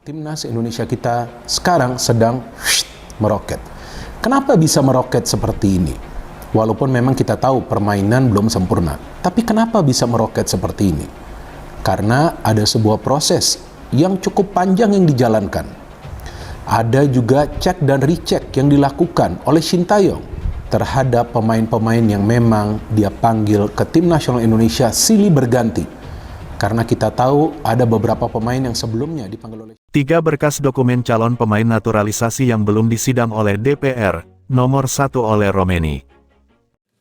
Timnas Indonesia kita sekarang sedang meroket. Kenapa bisa meroket seperti ini? Walaupun memang kita tahu permainan belum sempurna, tapi kenapa bisa meroket seperti ini? Karena ada sebuah proses yang cukup panjang yang dijalankan. Ada juga cek dan recheck yang dilakukan oleh Sintayong terhadap pemain-pemain yang memang dia panggil ke tim nasional Indonesia silih berganti. Karena kita tahu ada beberapa pemain yang sebelumnya dipanggil oleh 3 berkas dokumen calon pemain naturalisasi yang belum disidang oleh DPR, nomor 1 oleh Romeni.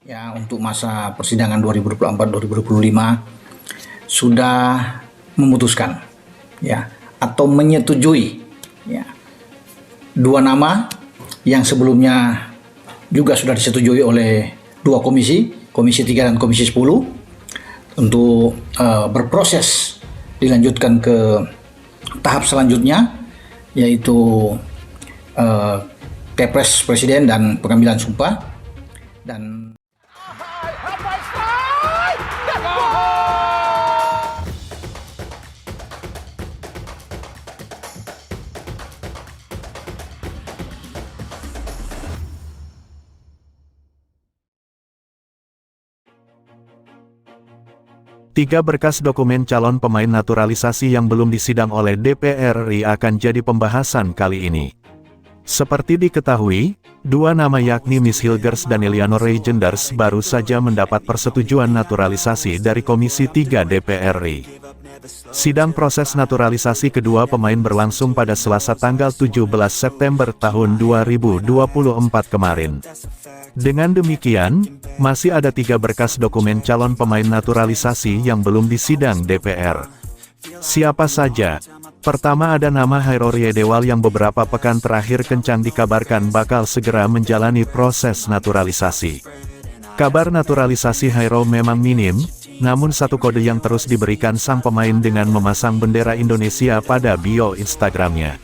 Ya, untuk masa persidangan 2024-2025 sudah memutuskan ya atau menyetujui ya 2 nama yang sebelumnya juga sudah disetujui oleh 2 komisi, Komisi 3 dan Komisi 10 untuk berproses dilanjutkan ke tahap selanjutnya, yaitu Kepres Presiden dan pengambilan sumpah. Dan Tiga berkas dokumen calon pemain naturalisasi yang belum disidang oleh DPR RI akan jadi pembahasan kali ini. Seperti diketahui, 2 nama yakni Miss Hilgers dan Eleanor Reijenders baru saja mendapat persetujuan naturalisasi dari Komisi 3 DPR RI. Sidang proses naturalisasi kedua pemain berlangsung pada Selasa tanggal 17 September tahun 2024 kemarin. Dengan demikian, masih ada 3 berkas dokumen calon pemain naturalisasi yang belum disidang DPR. Siapa saja? Pertama ada nama Hairo Riedewal yang beberapa pekan terakhir kencang dikabarkan bakal segera menjalani proses naturalisasi. Kabar naturalisasi Hairo memang minim, namun satu kode yang terus diberikan sang pemain dengan memasang bendera Indonesia pada bio Instagramnya.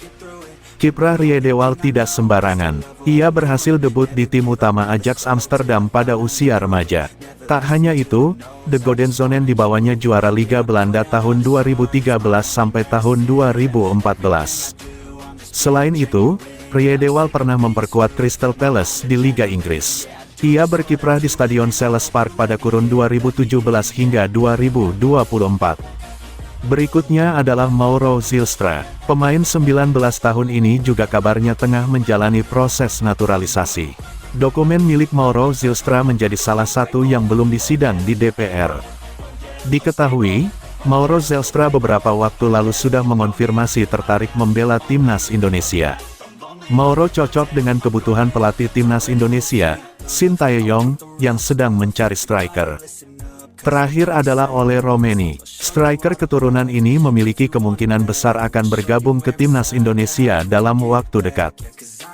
Kiprah Riedewal tidak sembarangan. Ia berhasil debut di tim utama Ajax Amsterdam pada usia remaja. Tak hanya itu, The Golden Zonen dibawanya juara Liga Belanda tahun 2013 sampai tahun 2014. Selain itu, Riedewal pernah memperkuat Crystal Palace di Liga Inggris. Ia berkiprah di Stadion Selhurst Park pada kurun 2017 hingga 2024. Berikutnya adalah Mauro Zylstra. Pemain 19 tahun ini juga kabarnya tengah menjalani proses naturalisasi. Dokumen milik Mauro Zylstra menjadi salah satu yang belum disidang di DPR. Diketahui, Mauro Zylstra beberapa waktu lalu sudah mengonfirmasi tertarik membela timnas Indonesia. Mauro cocok dengan kebutuhan pelatih timnas Indonesia, Sintayong, yang sedang mencari striker. Terakhir adalah Ole Romeni. Striker keturunan ini memiliki kemungkinan besar akan bergabung ke timnas Indonesia dalam waktu dekat.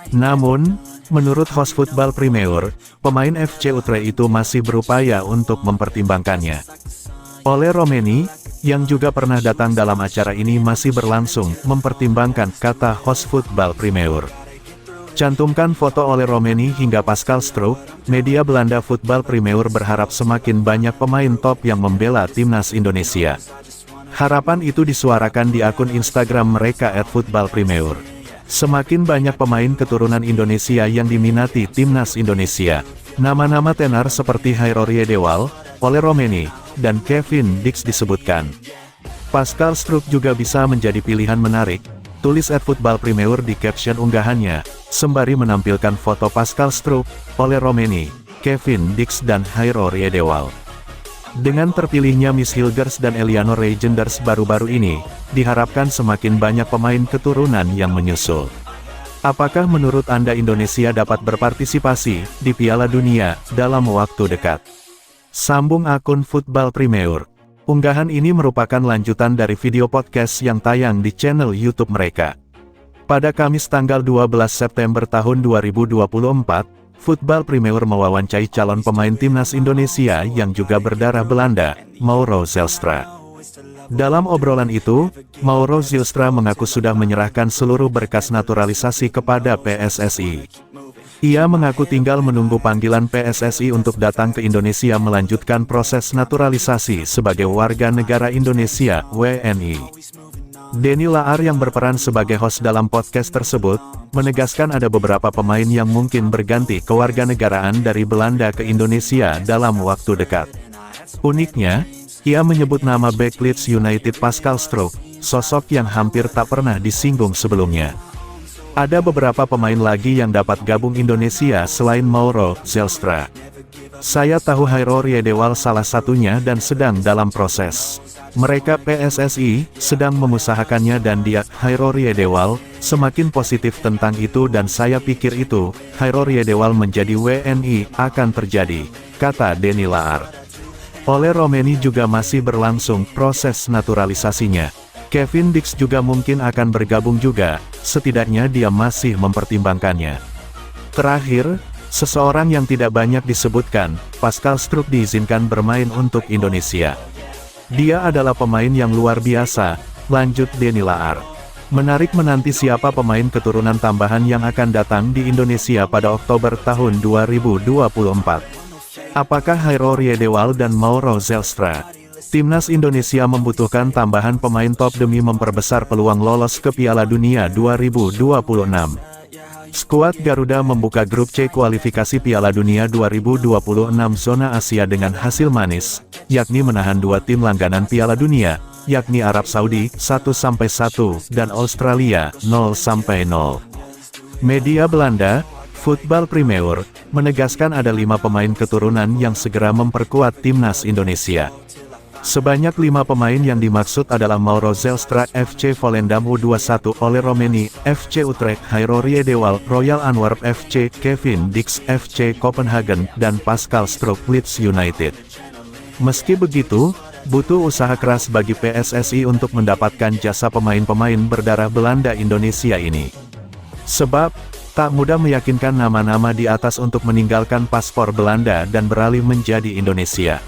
Namun, menurut host Football Premier, pemain FC Utrecht itu masih berupaya untuk mempertimbangkannya. Ole Romeni, yang juga pernah datang dalam acara ini masih berlangsung mempertimbangkan, kata host Football Premier. Cantumkan foto oleh Romeni hingga Pascal Stroop, media Belanda Football Premier berharap semakin banyak pemain top yang membela timnas Indonesia. Harapan itu disuarakan di akun Instagram mereka @footballpremier. Semakin banyak pemain keturunan Indonesia yang diminati timnas Indonesia. Nama-nama tenar seperti Hairo Riedewal, Ole Romeni, dan Kevin Dix disebutkan. Pascal Stroop juga bisa menjadi pilihan menarik, tulis @footballpremier di caption unggahannya, sembari menampilkan foto Pascal Stroop, Ole Romeni, Kevin Dix dan Hairo Riedewal. Dengan terpilihnya Miss Hilgers dan Eleanor Reijenders baru-baru ini, diharapkan semakin banyak pemain keturunan yang menyusul. Apakah menurut Anda Indonesia dapat berpartisipasi di Piala Dunia dalam waktu dekat? Sambung akun Football Premier. Unggahan ini merupakan lanjutan dari video podcast yang tayang di channel YouTube mereka. Pada Kamis tanggal 12 September tahun 2024, Football Premier mewawancarai calon pemain timnas Indonesia yang juga berdarah Belanda, Mauro Zylstra. Dalam obrolan itu, Mauro Zylstra mengaku sudah menyerahkan seluruh berkas naturalisasi kepada PSSI. Ia mengaku tinggal menunggu panggilan PSSI untuk datang ke Indonesia melanjutkan proses naturalisasi sebagai warga negara Indonesia, WNI. Denny Laar yang berperan sebagai host dalam podcast tersebut, menegaskan ada beberapa pemain yang mungkin berganti kewarganegaraan dari Belanda ke Indonesia dalam waktu dekat. Uniknya, ia menyebut nama bek Leeds United Pascal Struijk, sosok yang hampir tak pernah disinggung sebelumnya. Ada beberapa pemain lagi yang dapat gabung Indonesia selain Mauro Zelstra. Saya tahu Hairo Riedewald salah satunya dan sedang dalam proses. Mereka PSSI sedang mengusahakannya dan dia, Hairo Riedewald, semakin positif tentang itu dan saya pikir itu, Hairo Riedewald menjadi WNI, akan terjadi, kata Denny Laar. Oleh Romeni juga masih berlangsung proses naturalisasinya. Kevin Dix juga mungkin akan bergabung juga, setidaknya dia masih mempertimbangkannya. Terakhir, seseorang yang tidak banyak disebutkan, Pascal Struijk diizinkan bermain untuk Indonesia. Dia adalah pemain yang luar biasa, lanjut Denny Laar. Menarik menanti siapa pemain keturunan tambahan yang akan datang di Indonesia pada Oktober tahun 2024. Apakah Hairo Riedewald dan Mauro Zelstra? Timnas Indonesia membutuhkan tambahan pemain top demi memperbesar peluang lolos ke Piala Dunia 2026. Skuad Garuda membuka grup C kualifikasi Piala Dunia 2026 zona Asia dengan hasil manis, yakni menahan dua tim langganan Piala Dunia, yakni Arab Saudi 1-1 dan Australia 0-0. Media Belanda, Voetbal Primeur, menegaskan ada 5 pemain keturunan yang segera memperkuat timnas Indonesia. Sebanyak 5 pemain yang dimaksud adalah Mauro Zelstra FC Volendam U21 oleh Romeni, FC Utrecht Hairo Riedewald, Royal Antwerp FC Kevin Dix FC Copenhagen, dan Pascal Struijk Leeds United. Meski begitu, butuh usaha keras bagi PSSI untuk mendapatkan jasa pemain-pemain berdarah Belanda Indonesia ini. Sebab, tak mudah meyakinkan nama-nama di atas untuk meninggalkan paspor Belanda dan beralih menjadi Indonesia.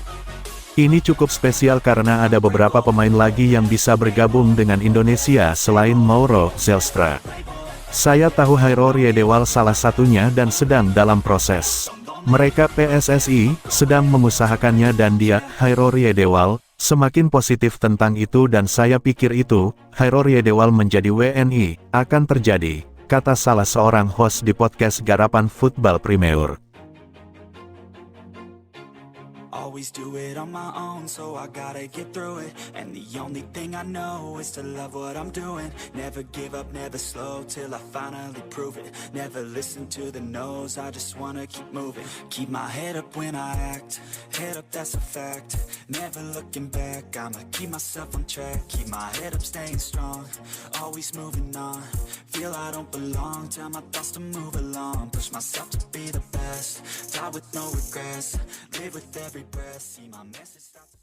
Ini cukup spesial karena ada beberapa pemain lagi yang bisa bergabung dengan Indonesia selain Mauro Zelstra. Saya tahu Hairo Riedewald salah satunya dan sedang dalam proses. Mereka PSSI sedang mengusahakannya dan dia, Hairo Riedewald, semakin positif tentang itu dan saya pikir itu, Hairo Riedewald menjadi WNI, akan terjadi, kata salah seorang host di podcast Garapan Voetbal Primeur. Always do it on my own, so I gotta get through it. And the only thing I know is to love what I'm doing. Never give up, never slow, till I finally prove it. Never listen to the no's, I just wanna keep moving. Keep my head up when I act, head up that's a fact. Never looking back, I'ma keep myself on track. Keep my head up staying strong, always moving on. Feel I don't belong, tell my thoughts to move along. Push myself to be the best, die with no regrets. Live with every breath, see my message stop.